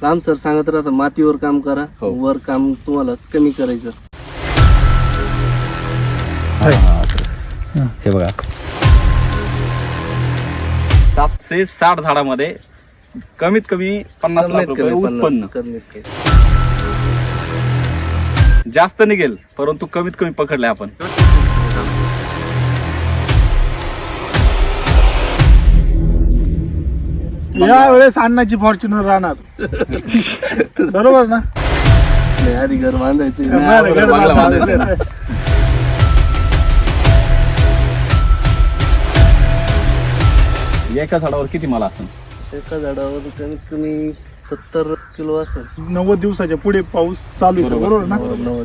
Ram sir सांगत राहता मातीवर काम करा, वर काम तुम्हाला कमी करायचं. हे बघा 760 झाडामध्ये कमीत कमी 50 लाख रुपये उत्पन्न. जास्त निघेल परंतु कमीत कमी पकडले आपण. या वेळेस अण्णाची फॉर्च्युनर राहणार. बरोबर ना? नाही, आधी घर बांधायचं. बरं, बांधायचं. एका झाडावर किती माल असेल? एका झाडावर कमीत कमी 70 किलो असेल. 90 दिवसाच्या पुढे पाऊस चालू आहे. बरोबर ना? 90.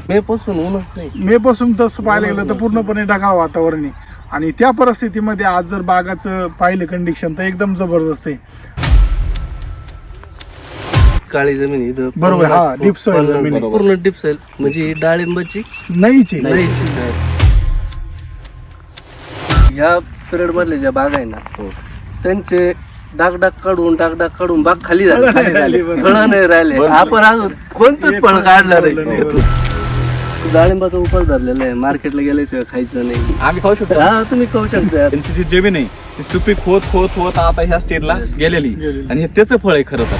मे पासून ऊनच नाही. मे पासून तसं पाहायला गेलं तर पूर्णपणे ढगाळ वातावरण आहे. आणि त्या परिस्थितीमध्ये आज जर बागाचं पाहिलं कंडिशन तर एकदम जबरदस्त आहे. काळी जमीन इथं बरोबर, हा, deep soil जमीन आहे. पूर्ण डीप सॉइल म्हणजे ही डाळिंबाची नाहीच आहे. नाही. या पिरियड मधले ज्या बाग आहे ना त्यांचे डाग काढून बाग खाली झाली. फळं नाही राहिले. आपण अजून कोणतंच फळ काढलं नाही. डाळिंबाचा उपास धरलेला आहे. मार्केटला गेल्याशिवाय खायचं नाही. आम्ही खाऊ शकतो. हा, तुम्ही खाऊ शकता. त्यांची जी जमीन आहे ती सुपीक होत आता ह्या स्टेजला गेलेली आणि हे त्याचं फळ आहे खरं तर.